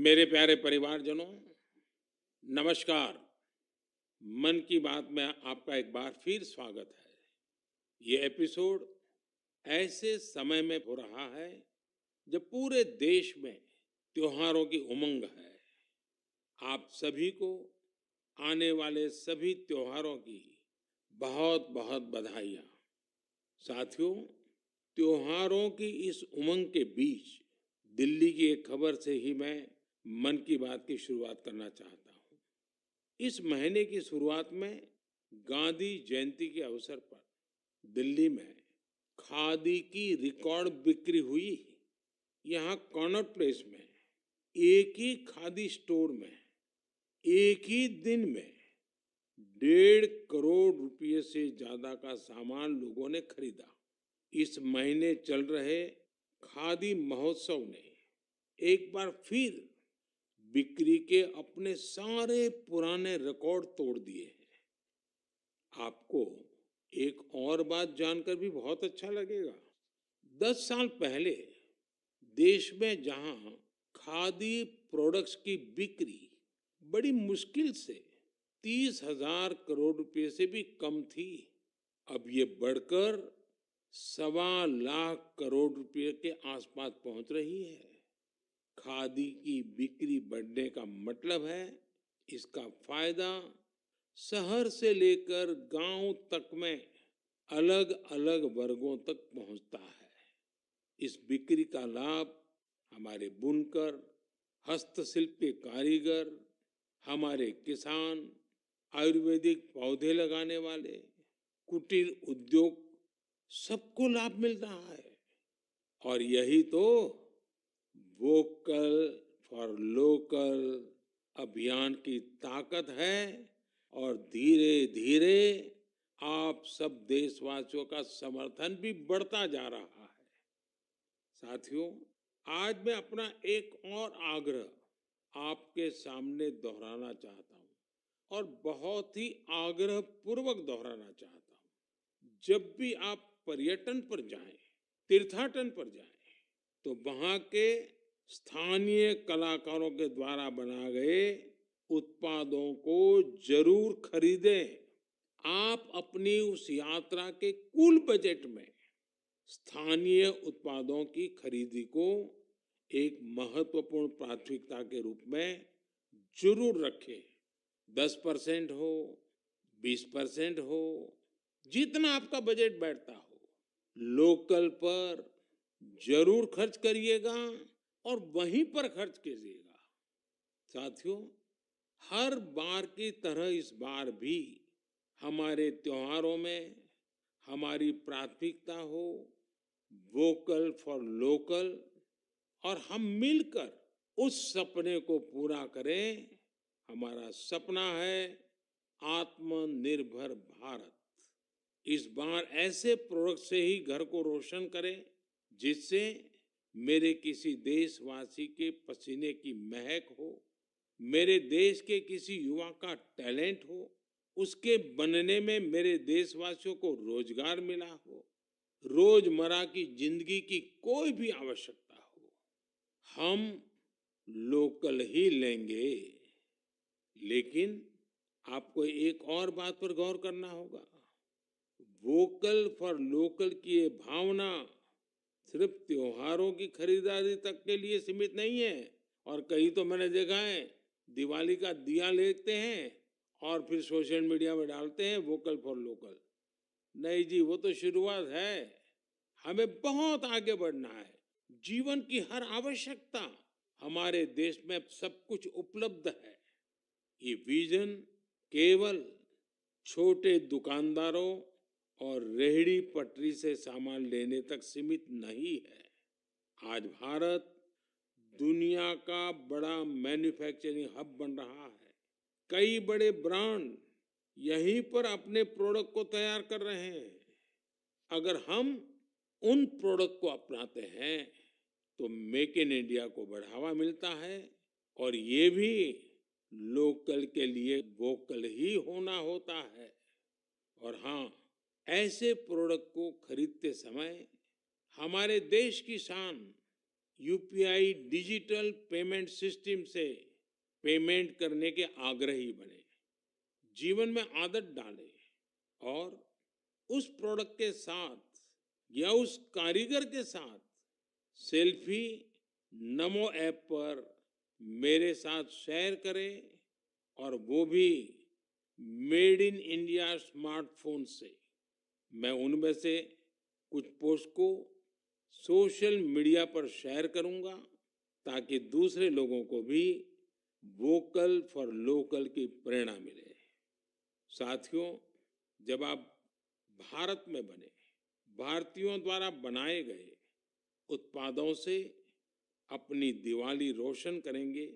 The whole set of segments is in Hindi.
मेरे प्यारे परिवारजनों, नमस्कार। मन की बात में आपका एक बार फिर स्वागत है। ये एपिसोड ऐसे समय में हो रहा है जब पूरे देश में त्योहारों की उमंग है। आप सभी को आने वाले सभी त्योहारों की बहुत बहुत बधाइयाँ। साथियों, त्योहारों की इस उमंग के बीच दिल्ली की एक खबर से ही मैं मन की बात की शुरुआत करना चाहता हूँ। इस महीने की शुरुआत में गांधी जयंती के अवसर पर दिल्ली में खादी की रिकॉर्ड बिक्री हुई। यहाँ कॉनॉट प्लेस में एक ही खादी स्टोर में एक ही दिन में 1.5 करोड़ रुपये से ज्यादा का सामान लोगों ने खरीदा। इस महीने चल रहे खादी महोत्सव ने एक बार फिर बिक्री के अपने सारे पुराने रिकॉर्ड तोड़ दिए हैं। आपको एक और बात जानकर भी बहुत अच्छा लगेगा। 10 साल पहले देश में जहां खादी प्रोडक्ट्स की बिक्री बड़ी मुश्किल से 30,000 करोड़ रुपए से भी कम थी, अब ये बढ़कर 1.25 लाख करोड़ रुपए के आसपास पहुंच रही है। खादी की बिक्री बढ़ने का मतलब है इसका फायदा शहर से लेकर गांव तक में अलग अलग वर्गों तक पहुंचता है। इस बिक्री का लाभ हमारे बुनकर, हस्तशिल्प के कारीगर, हमारे किसान, आयुर्वेदिक पौधे लगाने वाले, कुटीर उद्योग, सबको लाभ मिल रहा है। और यही तो वोकल फॉर लोकल अभियान की ताकत है। और धीरे धीरे आप सब देशवासियों का समर्थन भी बढ़ता जा रहा है। साथियों, आज मैं अपना एक और आग्रह आपके सामने दोहराना चाहता हूं और बहुत ही आग्रह पूर्वक दोहराना चाहता हूं। जब भी आप पर्यटन पर जाएं, तीर्थाटन पर जाएं, तो वहां के स्थानीय कलाकारों के द्वारा बनाए गए उत्पादों को जरूर खरीदें। आप अपनी उस यात्रा के कुल बजट में स्थानीय उत्पादों की खरीदी को एक महत्वपूर्ण प्राथमिकता के रूप में जरूर रखें। 10% हो, 20% हो, जितना आपका बजट बैठता हो, लोकल पर जरूर खर्च करिएगा और वहीं पर खर्च कीजिएगा। साथियों, हर बार की तरह इस बार भी हमारे त्योहारों में हमारी प्राथमिकता हो वोकल फॉर लोकल, और हम मिलकर उस सपने को पूरा करें। हमारा सपना है आत्मनिर्भर भारत। इस बार ऐसे प्रोडक्ट से ही घर को रोशन करें जिससे मेरे किसी देशवासी के पसीने की महक हो, मेरे देश के किसी युवा का टैलेंट हो, उसके बनने में मेरे देशवासियों को रोजगार मिला हो, रोजमर्रा की जिंदगी की कोई भी आवश्यकता हो, हम लोकल ही लेंगे। लेकिन आपको एक और बात पर गौर करना होगा। वोकल फॉर लोकल की ये भावना सिर्फ त्योहारों की खरीदारी तक के लिए सीमित नहीं है। और कहीं तो मैंने देखा है दिवाली का दिया लेते हैं और फिर सोशल मीडिया में डालते हैं वोकल फॉर लोकल। नहीं जी, वो तो शुरुआत है। हमें बहुत आगे बढ़ना है। जीवन की हर आवश्यकता हमारे देश में सब कुछ उपलब्ध है। ये विजन केवल छोटे दुकानदारों और रेहड़ी पटरी से सामान लेने तक सीमित नहीं है। आज भारत दुनिया का बड़ा मैन्युफैक्चरिंग हब बन रहा है। कई बड़े ब्रांड यहीं पर अपने प्रोडक्ट को तैयार कर रहे हैं। अगर हम उन प्रोडक्ट को अपनाते हैं तो मेक इन इंडिया को बढ़ावा मिलता है और ये भी लोकल के लिए वोकल ही होना होता है। और हाँ, ऐसे प्रोडक्ट को खरीदते समय हमारे देश की शान यूपीआई डिजिटल पेमेंट सिस्टम से पेमेंट करने के आग्रही बने, जीवन में आदत डालें और उस प्रोडक्ट के साथ या उस कारीगर के साथ सेल्फी नमो ऐप पर मेरे साथ शेयर करें और वो भी मेड इन इंडिया स्मार्टफोन से। मैं उनमें से कुछ पोस्ट को सोशल मीडिया पर शेयर करूंगा ताकि दूसरे लोगों को भी वोकल फॉर लोकल की प्रेरणा मिले। साथियों, जब आप भारत में बने भारतीयों द्वारा बनाए गए उत्पादों से अपनी दिवाली रोशन करेंगे,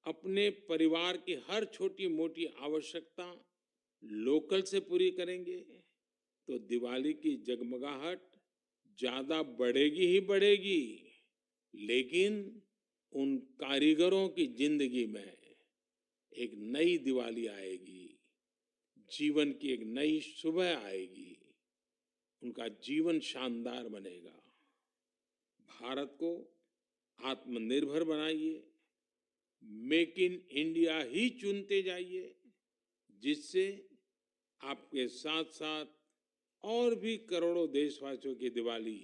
अपने परिवार की हर छोटी मोटी आवश्यकता लोकल से पूरी करेंगे, तो दिवाली की जगमगाहट ज्यादा बढ़ेगी ही बढ़ेगी, लेकिन उन कारीगरों की जिंदगी में एक नई दिवाली आएगी, जीवन की एक नई सुबह आएगी, उनका जीवन शानदार बनेगा। भारत को आत्मनिर्भर बनाइए, मेक इन इंडिया ही चुनते जाइए, जिससे आपके साथ साथ और भी करोड़ों देशवासियों की दिवाली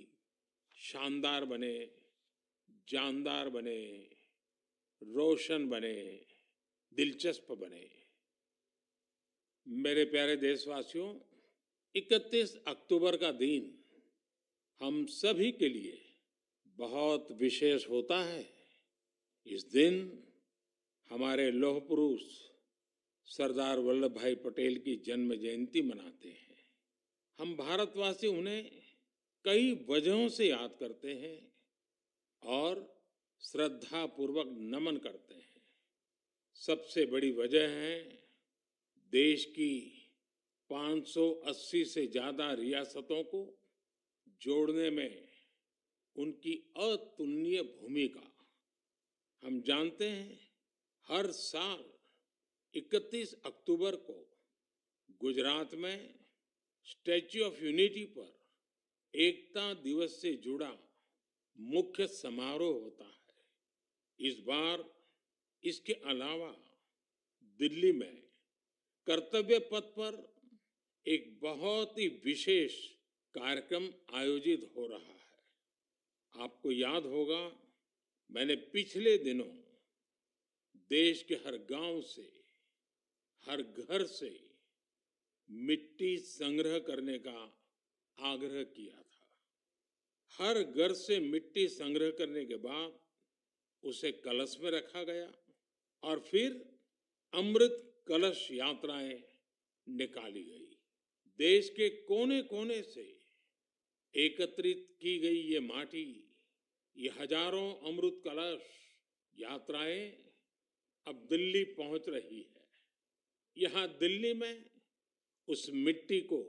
शानदार बने, जानदार बने, रोशन बने, दिलचस्प बने। मेरे प्यारे देशवासियों, 31 अक्टूबर का दिन हम सभी के लिए बहुत विशेष होता है। इस दिन हमारे लौह पुरुष सरदार वल्लभ भाई पटेल की जन्म जयंती मनाते हैं। हम भारतवासी उन्हें कई वजहों से याद करते हैं और श्रद्धा पूर्वक नमन करते हैं। सबसे बड़ी वजह है देश की 580 से ज्यादा रियासतों को जोड़ने में उनकी अतुलनीय भूमिका। हम जानते हैं हर साल 31 अक्टूबर को गुजरात में स्टैच्यू ऑफ यूनिटी पर एकता दिवस से जुड़ा मुख्य समारोह होता है। इस बार इसके अलावा दिल्ली में कर्तव्य पथ पर एक बहुत ही विशेष कार्यक्रम आयोजित हो रहा है। आपको याद होगा, मैंने पिछले दिनों देश के हर गांव से, हर घर से मिट्टी संग्रह करने का आग्रह किया था। हर घर से मिट्टी संग्रह करने के बाद उसे कलश में रखा गया और फिर अमृत कलश यात्राएं निकाली गई। देश के कोने कोने से एकत्रित की गई ये माटी, ये हजारों अमृत कलश यात्राएं अब दिल्ली पहुंच रही है। यहां दिल्ली में उस मिट्टी को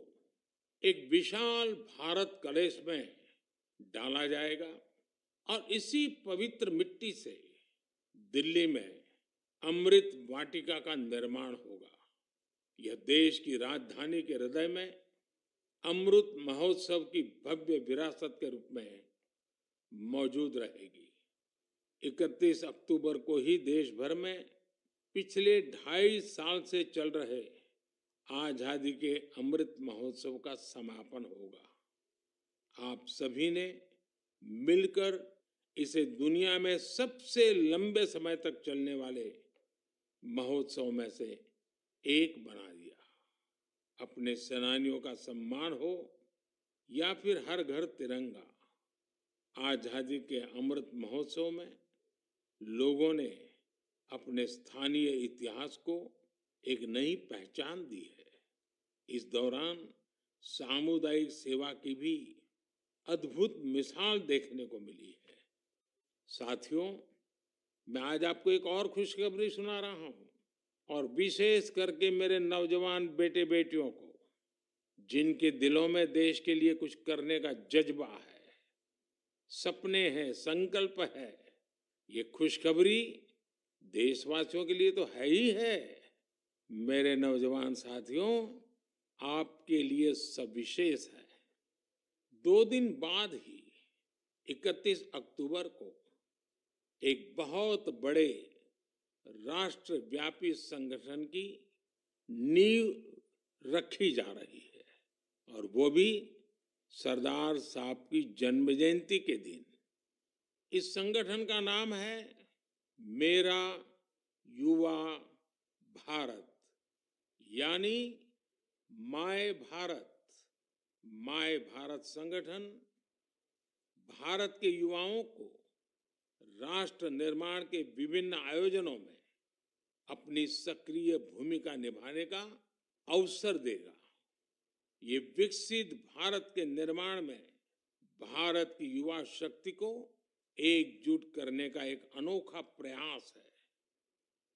एक विशाल भारत कलश में डाला जाएगा और इसी पवित्र मिट्टी से दिल्ली में अमृत वाटिका का निर्माण होगा। यह देश की राजधानी के हृदय में अमृत महोत्सव की भव्य विरासत के रूप में मौजूद रहेगी। 31 अक्टूबर को ही देश भर में पिछले 2.5 साल से चल रहे आजादी के अमृत महोत्सव का समापन होगा। आप सभी ने मिलकर इसे दुनिया में सबसे लंबे समय तक चलने वाले महोत्सव में से एक बना दिया। अपने सेनानियों का सम्मान हो या फिर हर घर तिरंगा, आजादी के अमृत महोत्सव में लोगों ने अपने स्थानीय इतिहास को एक नई पहचान दी है। इस दौरान सामुदायिक सेवा की भी अद्भुत मिसाल देखने को मिली है। साथियों, मैं आज आपको एक और खुशखबरी सुना रहा हूं और विशेष करके मेरे नौजवान बेटे बेटियों को, जिनके दिलों में देश के लिए कुछ करने का जज्बा है, सपने हैं, संकल्प है। ये खुशखबरी देशवासियों के लिए तो है ही है। मेरे नौजवान साथियों, आपके लिए सविशेष है। 2 दिन बाद ही 31 अक्टूबर को एक बहुत बड़े राष्ट्रव्यापी संगठन की नींव रखी जा रही है और वो भी सरदार साहब की जन्म जयंती के दिन। इस संगठन का नाम है मेरा युवा भारत, यानी माय भारत। माय भारत संगठन भारत के युवाओं को राष्ट्र निर्माण के विभिन्न आयोजनों में अपनी सक्रिय भूमिका निभाने का अवसर देगा। ये विकसित भारत के निर्माण में भारत की युवा शक्ति को एकजुट करने का एक अनोखा प्रयास है।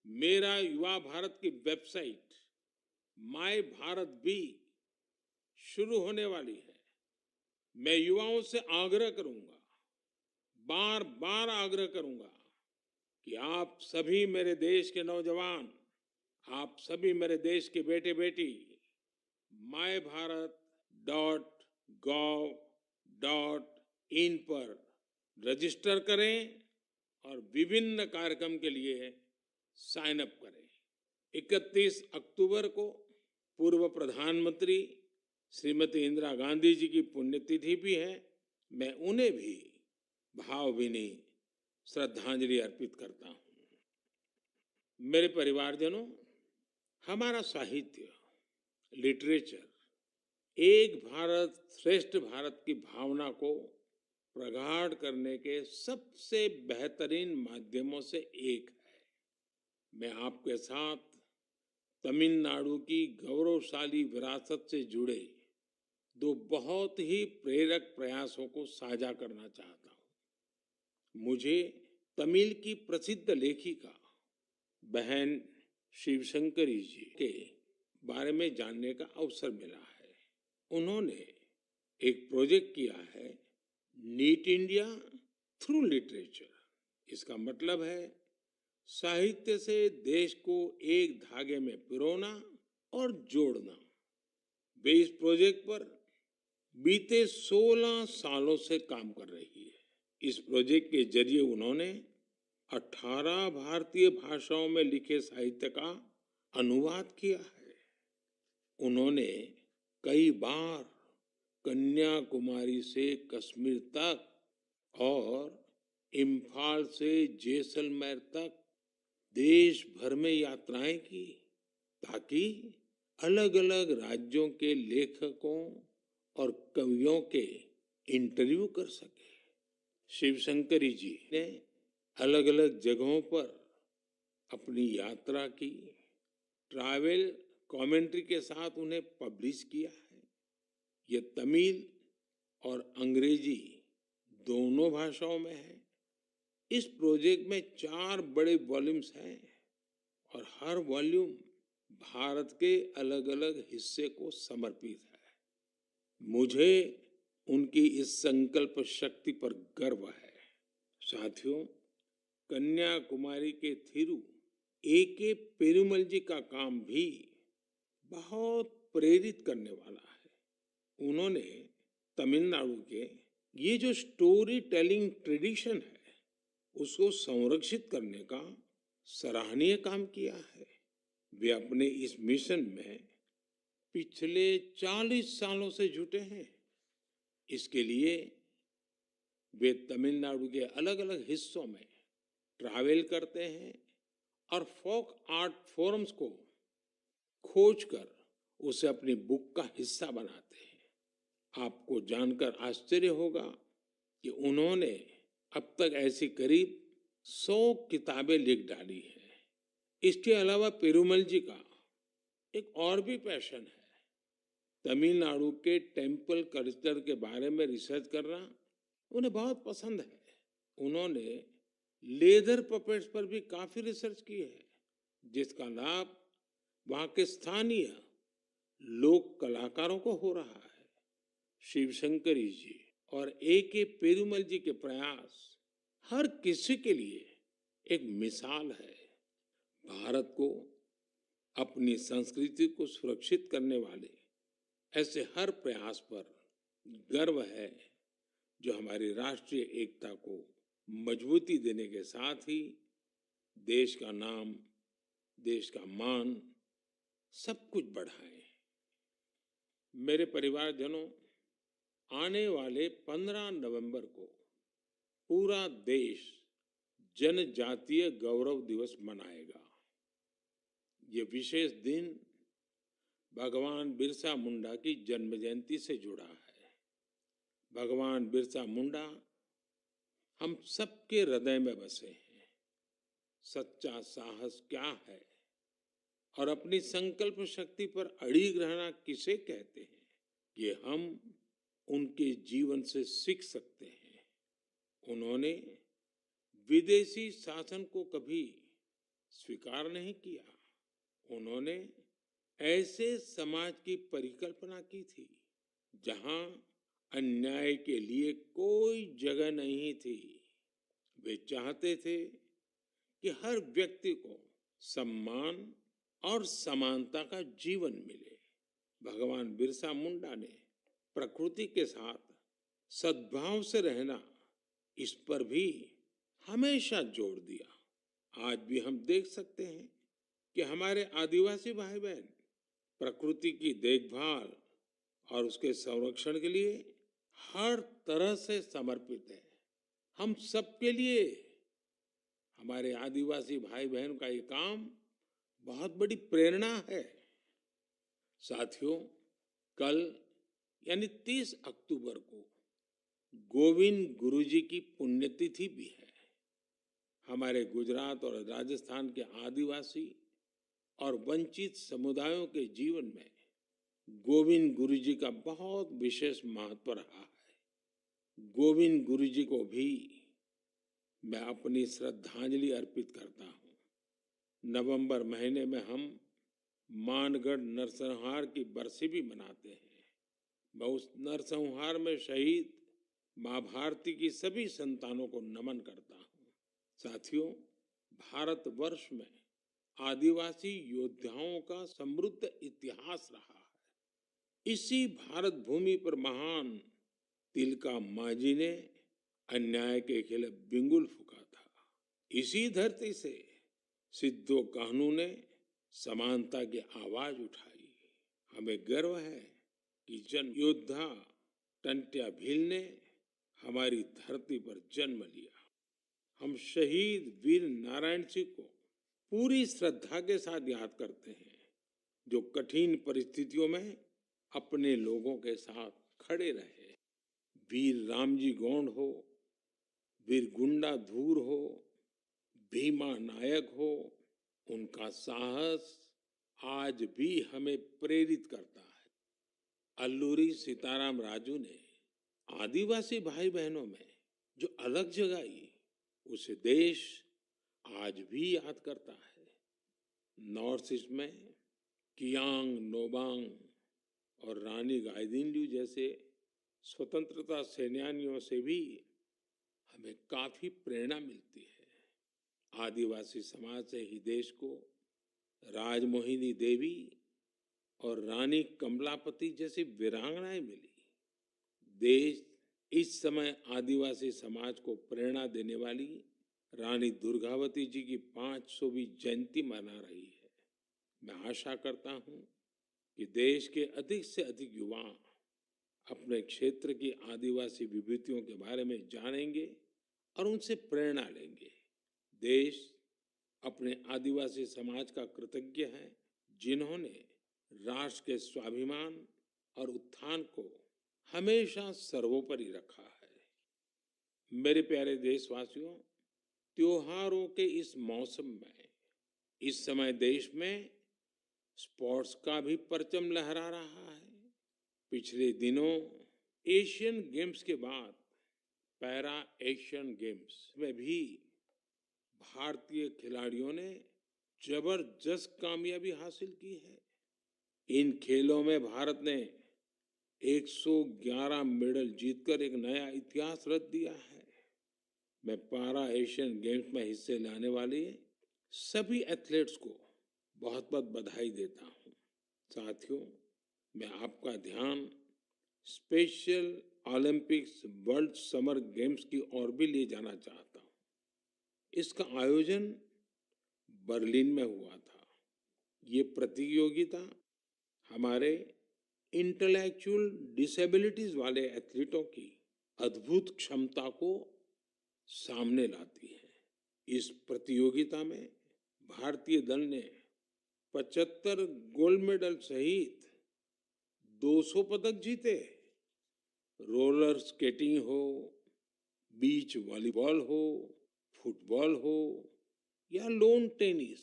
मेरा युवा भारत की वेबसाइट माय भारत भी शुरू होने वाली है। मैं युवाओं से आग्रह करूंगा, बार बार आग्रह करूंगा कि आप सभी मेरे देश के नौजवान, आप सभी मेरे देश के बेटे बेटी mybharat.gov.in पर रजिस्टर करें और विभिन्न कार्यक्रम के लिए साइन अप करें। 31 अक्टूबर को पूर्व प्रधानमंत्री श्रीमती इंदिरा गांधी जी की पुण्यतिथि भी है। मैं उन्हें भी भावभीनी श्रद्धांजलि अर्पित करता हूं। मेरे परिवारजनों, हमारा साहित्य, लिटरेचर एक भारत श्रेष्ठ भारत की भावना को प्रगाढ़ करने के सबसे बेहतरीन माध्यमों से एक है। मैं आपके साथ तमिलनाडु की गौरवशाली विरासत से जुड़े दो बहुत ही प्रेरक प्रयासों को साझा करना चाहता हूं। मुझे तमिल की प्रसिद्ध लेखिका बहन शिवशंकरी जी के बारे में जानने का अवसर मिला है। उन्होंने एक प्रोजेक्ट किया है, नीट इंडिया थ्रू लिटरेचर। इसका मतलब है साहित्य से देश को एक धागे में पिरोना और जोड़ना। वे इस प्रोजेक्ट पर बीते 16 सालों से काम कर रही है। इस प्रोजेक्ट के जरिए उन्होंने 18 भारतीय भाषाओं में लिखे साहित्य का अनुवाद किया है। उन्होंने कई बार कन्याकुमारी से कश्मीर तक और इम्फाल से जैसलमेर तक देश भर में यात्राएं की ताकि अलग अलग राज्यों के लेखकों और कवियों के इंटरव्यू कर सके। शिवशंकरी जी ने अलग अलग जगहों पर अपनी यात्रा की, ट्रैवल कमेंट्री के साथ उन्हें पब्लिश किया है। ये तमिल और अंग्रेजी दोनों भाषाओं में है। इस प्रोजेक्ट में 4 बड़े वॉल्यूम्स हैं और हर वॉल्यूम भारत के अलग अलग हिस्से को समर्पित है। मुझे उनकी इस संकल्प शक्ति पर गर्व है। साथियों, कन्याकुमारी के थिरु A.K. पेरुमल जी का काम भी बहुत प्रेरित करने वाला है। उन्होंने तमिलनाडु के ये जो स्टोरी टेलिंग ट्रेडिशन है उसको संरक्षित करने का सराहनीय काम किया है। वे अपने इस मिशन में पिछले 40 सालों से जुटे हैं। इसके लिए वे तमिलनाडु के अलग अलग हिस्सों में ट्रैवल करते हैं और फोक आर्ट फोरम्स को खोजकर उसे अपनी बुक का हिस्सा बनाते हैं। आपको जानकर आश्चर्य होगा कि उन्होंने अब तक ऐसी करीब 100 किताबें लिख डाली हैं। इसके अलावा पेरुमल जी का एक और भी पैशन है। तमिलनाडु के टेम्पल कल्चर के बारे में रिसर्च करना उन्हें बहुत पसंद है। उन्होंने लेदर पपेट्स पर भी काफी रिसर्च की है, जिसका लाभ वहां के स्थानीय लोक कलाकारों को हो रहा है। शिवशंकरी जी और A.K. पेरुमल जी के प्रयास हर किसी के लिए एक मिसाल है। भारत को अपनी संस्कृति को सुरक्षित करने वाले ऐसे हर प्रयास पर गर्व है जो हमारी राष्ट्रीय एकता को मजबूती देने के साथ ही देश का नाम, देश का मान, सब कुछ बढ़ाएं। मेरे परिवारजनों, आने वाले 15 नवंबर को पूरा देश जनजातीय गौरव दिवस मनाएगा। ये विशेष दिन भगवान बिरसा मुंडा की जन्म जयंती से जुड़ा है। भगवान बिरसा मुंडा हम सबके हृदय में बसे हैं। सच्चा साहस क्या है और अपनी संकल्प शक्ति पर अड़िग रहना किसे कहते हैं, ये हम उनके जीवन से सीख सकते हैं। उन्होंने विदेशी शासन को कभी स्वीकार नहीं किया। उन्होंने ऐसे समाज की परिकल्पना की थी जहां अन्याय के लिए कोई जगह नहीं थी। वे चाहते थे कि हर व्यक्ति को सम्मान और समानता का जीवन मिले। भगवान बिरसा मुंडा ने प्रकृति के साथ सद्भाव से रहना, इस पर भी हमेशा जोर दिया। आज भी हम देख सकते हैं कि हमारे आदिवासी भाई बहन प्रकृति की देखभाल और उसके संरक्षण के लिए हर तरह से समर्पित है। हम सबके लिए हमारे आदिवासी भाई बहन का ये काम बहुत बड़ी प्रेरणा है। साथियों, कल यानी 30 अक्टूबर को गोविंद गुरुजी की पुण्यतिथि भी है। हमारे गुजरात और राजस्थान के आदिवासी और वंचित समुदायों के जीवन में गोविंद गुरुजी का बहुत विशेष महत्व रहा है। गोविंद गुरुजी को भी मैं अपनी श्रद्धांजलि अर्पित करता हूँ। नवंबर महीने में हम मानगढ़ नरसंहार की बरसी भी मनाते हैं। मैं उस नरसंहार में शहीद मां भारती की सभी संतानों को नमन करता हूँ। साथियों, भारतवर्ष में आदिवासी योद्धाओं का समृद्ध इतिहास रहा है। इसी भारत भूमि पर महान तिलका मांझी ने अन्याय के खिलाफ बिगुल फूंका था। इसी धरती से सिद्धो कान्हू ने समानता की आवाज उठाई। हमें गर्व है कि जन योद्धा टंट्या भील ने हमारी धरती पर जन्म लिया। हम शहीद वीर नारायण सिंह को पूरी श्रद्धा के साथ याद करते हैं, जो कठिन परिस्थितियों में अपने लोगों के साथ खड़े रहे। वीर रामजी गौंड हो, वीर गुंडा धूर हो, भीमा नायक हो, उनका साहस आज भी हमें प्रेरित करता है। अल्लूरी सीताराम राजू ने आदिवासी भाई बहनों में जो अलग जगाई, उसे देश आज भी याद करता है। नॉर्थ ईस्ट में कियांग नोबांग और रानी गाइदिन्ल्यू जैसे स्वतंत्रता सेनानियों से भी हमें काफी प्रेरणा मिलती है। आदिवासी समाज से ही देश को राजमोहिनी देवी और रानी कमलापति जैसी वीरांगनाएं मिली। देश इस समय आदिवासी समाज को प्रेरणा देने वाली रानी दुर्गावती जी की 500वीं जयंती मना रही है। मैं आशा करता हूं कि देश के अधिक से अधिक युवा अपने क्षेत्र की आदिवासी विभूतियों के बारे में जानेंगे और उनसे प्रेरणा लेंगे। देश अपने आदिवासी समाज का कृतज्ञ है, जिन्होंने राष्ट्र के स्वाभिमान और उत्थान को हमेशा सर्वोपरि रखा है। मेरे प्यारे देशवासियों, त्योहारों के इस मौसम में इस समय देश में स्पोर्ट्स का भी परचम लहरा रहा है। पिछले दिनों एशियन गेम्स के बाद पैरा एशियन गेम्स में भी भारतीय खिलाड़ियों ने जबरदस्त कामयाबी हासिल की है। इन खेलों में भारत ने 111 मेडल जीतकर एक नया इतिहास रच दिया है। मैं पैरा एशियन गेम्स में हिस्से लेने वाले सभी एथलीट्स को बहुत बहुत बधाई देता हूं। साथियों, मैं आपका ध्यान special Olympics world summer games की ओर भी ले जाना चाहता हूं। इसका आयोजन बर्लिन में हुआ था। ये प्रतियोगिता हमारे इंटेलेक्चुअल डिसेबिलिटीज वाले एथलीटों की अद्भुत क्षमता को सामने लाती है। इस प्रतियोगिता में भारतीय दल ने 75 गोल्ड मेडल सहित 200 पदक जीते। रोलर स्केटिंग हो, बीच वॉलीबॉल हो, फुटबॉल हो या लॉन टेनिस,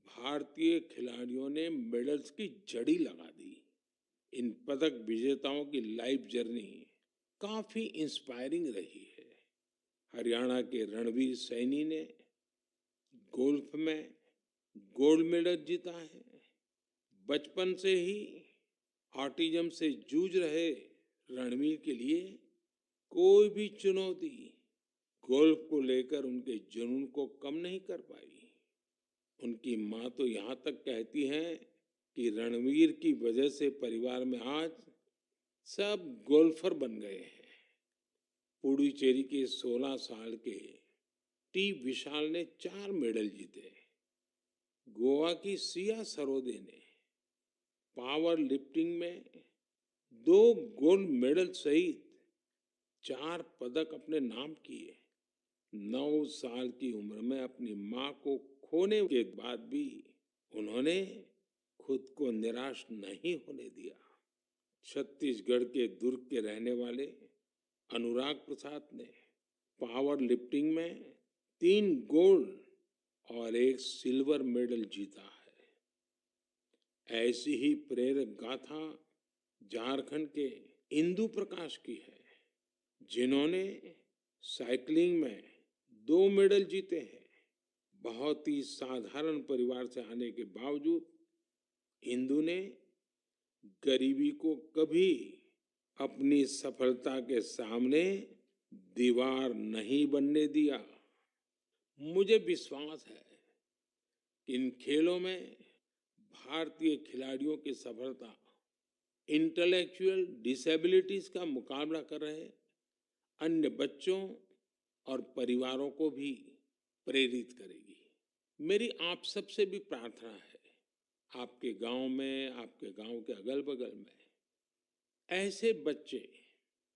भारतीय खिलाड़ियों ने मेडल्स की झड़ी लगा दी। इन पदक विजेताओं की लाइफ जर्नी काफी इंस्पायरिंग रही है। हरियाणा के रणवीर सैनी ने गोल्फ में गोल्ड मेडल जीता है। बचपन से ही ऑटिज्म से जूझ रहे रणवीर के लिए कोई भी चुनौती गोल्फ को लेकर उनके जुनून को कम नहीं कर पाई। उनकी माँ तो यहाँ तक कहती हैं कि रणवीर की वजह से परिवार में आज सब गोल्फर बन गए हैं। पुडुचेरी के 16 साल के टी विशाल ने 4 मेडल जीते। गोवा की सिया सरोदे ने पावर लिफ्टिंग में 2 गोल्ड मेडल सहित 4 पदक अपने नाम किए। 9 साल की उम्र में अपनी मां को खोने के बाद भी उन्होंने खुद को निराश नहीं होने दिया। छत्तीसगढ़ के दुर्ग के रहने वाले अनुराग प्रसाद ने पावर लिफ्टिंग में 3 गोल्ड और 1 सिल्वर मेडल जीता है। ऐसी ही प्रेरक गाथा झारखंड के इंदु प्रकाश की है, जिन्होंने साइकिलिंग में 2 मेडल जीते हैं। बहुत ही साधारण परिवार से आने के बावजूद इंदु ने गरीबी को कभी अपनी सफलता के सामने दीवार नहीं बनने दिया। मुझे विश्वास है कि इन खेलों में भारतीय खिलाड़ियों की सफलता इंटेलेक्चुअल डिसेबिलिटीज का मुकाबला कर रहे अन्य बच्चों और परिवारों को भी प्रेरित करेगी। मेरी आप सबसे भी प्रार्थना है, आपके गांव में, आपके गांव के अगल बगल में ऐसे बच्चे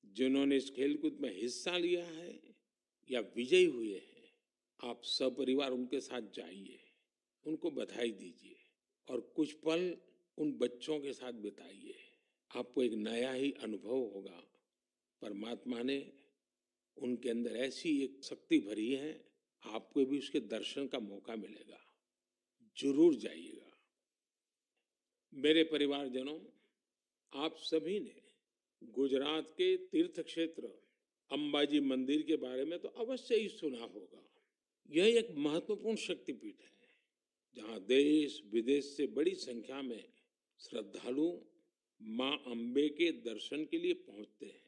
जिन्होंने इस खेलकूद में हिस्सा लिया है या विजयी हुए हैं, आप सपरिवार उनके साथ जाइए, उनको बधाई दीजिए और कुछ पल उन बच्चों के साथ बिताइए। आपको एक नया ही अनुभव होगा। परमात्मा ने उनके अंदर ऐसी एक शक्ति भरी है, आपको भी उसके दर्शन का मौका मिलेगा। जरूर जाइएगा। मेरे परिवारजनों, आप सभी ने गुजरात के तीर्थ क्षेत्र अंबाजी मंदिर के बारे में तो अवश्य ही सुना होगा। यह एक महत्वपूर्ण शक्तिपीठ है, जहां देश विदेश से बड़ी संख्या में श्रद्धालु मां अंबे के दर्शन के लिए पहुंचते हैं।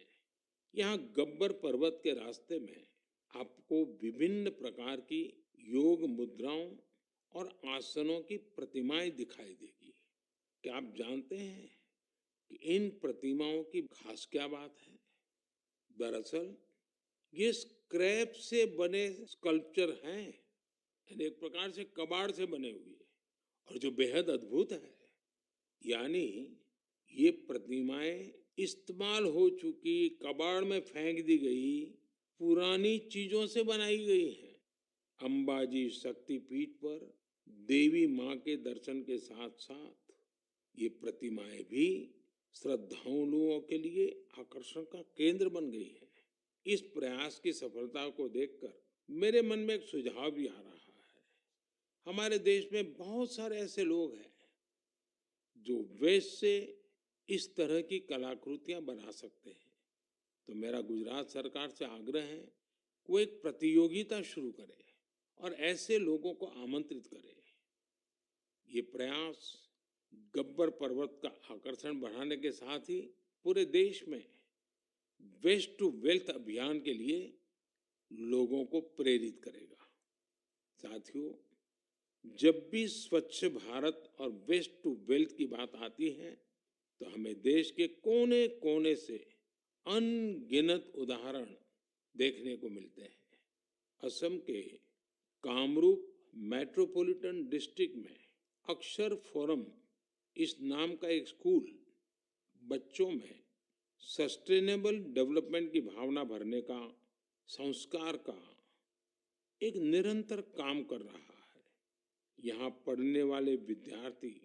यहाँ गब्बर पर्वत के रास्ते में आपको विभिन्न प्रकार की योग मुद्राओं और आसनों की प्रतिमाएं दिखाई देगी। क्या आप जानते हैं कि इन प्रतिमाओं की खास क्या बात है? दरअसल ये स्क्रैप से बने स्कल्पचर हैं, यानी एक प्रकार से कबाड़ से बने हुए, और जो बेहद अद्भुत है, यानी ये प्रतिमाएं इस्तेमाल हो चुकी, कबाड़ में फेंक दी गई पुरानी चीजों से बनाई गई हैं। अंबाजी शक्तिपीठ पर देवी मां के दर्शन के साथ साथ ये प्रतिमाएं भी श्रद्धालुओं के लिए आकर्षण का केंद्र बन गई है। इस प्रयास की सफलता को देखकर मेरे मन में एक सुझाव भी आ रहा है। हमारे देश में बहुत सारे ऐसे लोग हैं जो वेस्ट से इस तरह की कलाकृतियां बना सकते हैं। तो मेरा गुजरात सरकार से आग्रह है, वो एक प्रतियोगिता शुरू करे और ऐसे लोगों को आमंत्रित करे। ये प्रयास गब्बर पर्वत का आकर्षण बढ़ाने के साथ ही पूरे देश में वेस्ट टू वेल्थ अभियान के लिए लोगों को प्रेरित करेगा। साथियों, जब भी स्वच्छ भारत और वेस्ट टू वेल्थ की बात आती है, तो हमें देश के कोने कोने से अनगिनत उदाहरण देखने को मिलते हैं। असम के कामरूप मेट्रोपॉलिटन डिस्ट्रिक्ट में अक्षर फोरम इस नाम का एक स्कूल बच्चों में सस्टेनेबल डेवलपमेंट की भावना भरने का, संस्कार का एक निरंतर काम कर रहा है। यहाँ पढ़ने वाले विद्यार्थी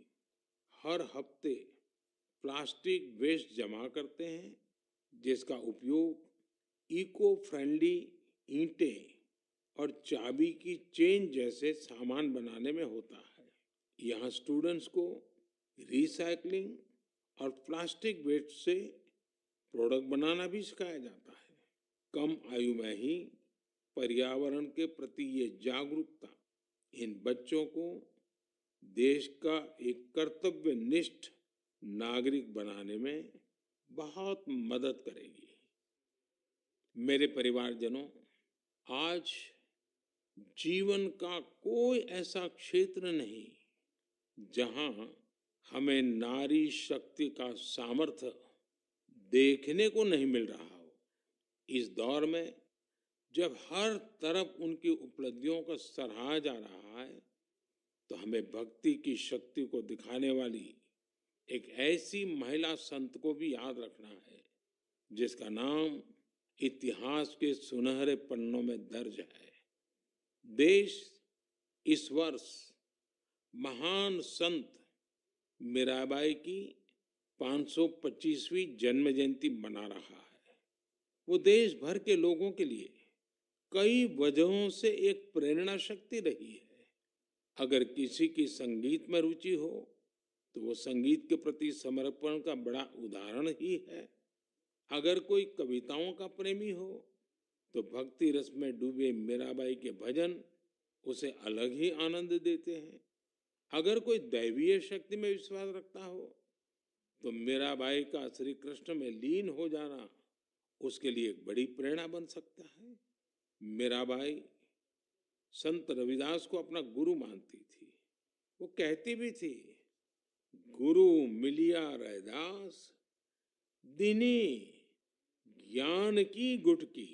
हर हफ्ते प्लास्टिक वेस्ट जमा करते हैं, जिसका उपयोग इको फ्रेंडली ईंटें और चाबी की चेन जैसे सामान बनाने में होता है। यहाँ स्टूडेंट्स को रिसाइकलिंग और प्लास्टिक वेस्ट से प्रोडक्ट बनाना भी सिखाया जाता है। कम आयु में ही पर्यावरण के प्रति ये जागरूकता इन बच्चों को देश का एक कर्तव्यनिष्ठ नागरिक बनाने में बहुत मदद करेगी। मेरे परिवारजनों, आज जीवन का कोई ऐसा क्षेत्र नहीं जहां हमें नारी शक्ति का सामर्थ्य देखने को नहीं मिल रहा हो। इस दौर में जब हर तरफ उनकी उपलब्धियों को सराहा जा रहा है, तो हमें भक्ति की शक्ति को दिखाने वाली एक ऐसी महिला संत को भी याद रखना है, जिसका नाम इतिहास के सुनहरे पन्नों में दर्ज है। देश इस वर्ष महान संत मीराबाई की 525वीं जन्म जयंती मना रहा है। वो देश भर के लोगों के लिए कई वजहों से एक प्रेरणा शक्ति रही है। अगर किसी की संगीत में रुचि हो तो वो संगीत के प्रति समर्पण का बड़ा उदाहरण ही है। अगर कोई कविताओं का प्रेमी हो तो भक्ति रस में डूबे मीराबाई के भजन उसे अलग ही आनंद देते हैं। अगर कोई दैवीय शक्ति में विश्वास रखता हो तो मीराबाई का श्री कृष्ण में लीन हो जाना उसके लिए एक बड़ी प्रेरणा बन सकता है। मीराबाई संत रविदास को अपना गुरु मानती थी। वो कहती भी थी, गुरु मिलिया रैदास दिनी ज्ञान की गुटकी।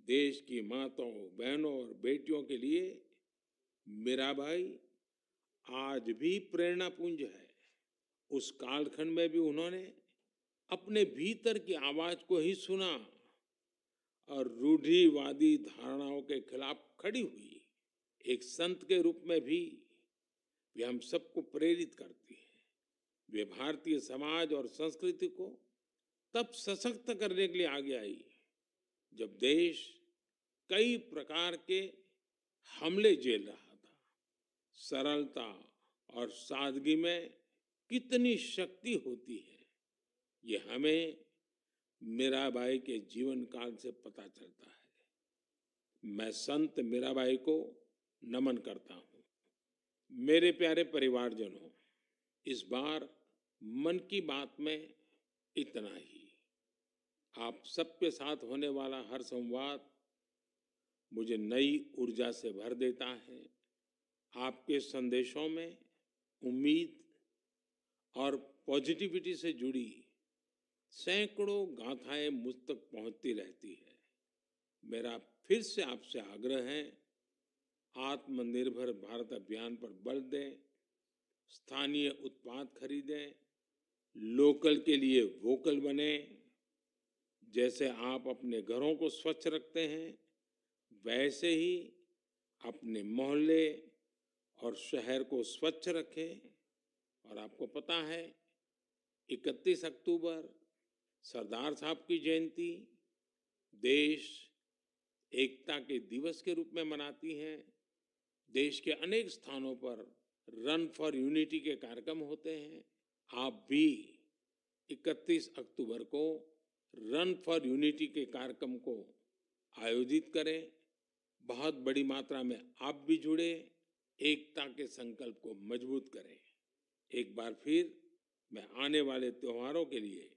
देश की माताओं, बहनों और बेटियों के लिए मीराबाई आज भी प्रेरणा पुंज है। उस कालखंड में भी उन्होंने अपने भीतर की आवाज को ही सुना और रूढ़िवादी धारणाओं के खिलाफ खड़ी हुई। एक संत के रूप में भी वे हम सबको प्रेरित करती है। वे भारतीय समाज और संस्कृति को तब सशक्त करने के लिए आगे आई जब देश कई प्रकार के हमले झेल रहा था। सरलता और सादगी में कितनी शक्ति होती है, ये हमें मीराबाई के जीवन काल से पता चलता है। मैं संत मीराबाई को नमन करता हूँ। मेरे प्यारे परिवारजनों, इस बार मन की बात में इतना ही। आप सबके साथ होने वाला हर संवाद मुझे नई ऊर्जा से भर देता है। आपके संदेशों में उम्मीद और पॉजिटिविटी से जुड़ी सैकड़ों गाथाएं मुझ तक पहुंचती रहती है। मेरा फिर से आपसे आग्रह है, आत्मनिर्भर भारत अभियान पर बल दें, स्थानीय उत्पाद खरीदें, लोकल के लिए वोकल बने। जैसे आप अपने घरों को स्वच्छ रखते हैं, वैसे ही अपने मोहल्ले और शहर को स्वच्छ रखें। और आपको पता है, 31 अक्टूबर सरदार साहब की जयंती देश एकता के दिवस के रूप में मनाती है। देश के अनेक स्थानों पर रन फॉर यूनिटी के कार्यक्रम होते हैं। आप भी 31 अक्टूबर को रन फॉर यूनिटी के कार्यक्रम को आयोजित करें। बहुत बड़ी मात्रा में आप भी जुड़े, एकता के संकल्प को मजबूत करें। एक बार फिर मैं आने वाले त्योहारों के लिए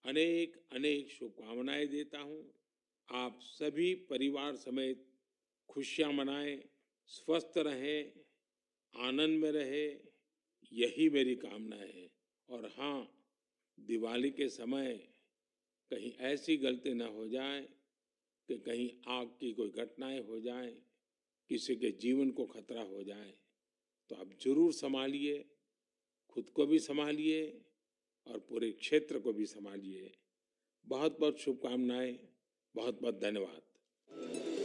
अनेक अनेक शुभकामनाएं देता हूं। आप सभी परिवार समेत खुशियां मनाएं, स्वस्थ रहें, आनंद में रहें, यही मेरी कामना है। और हाँ, दिवाली के समय कहीं ऐसी गलती न हो जाए कि कहीं आग की कोई घटनाएं हो जाएं, किसी के जीवन को खतरा हो जाए तो आप जरूर संभालिए, खुद को भी संभालिए और पूरे क्षेत्र को भी संभालिए। बहुत बहुत शुभकामनाएं, बहुत बहुत धन्यवाद।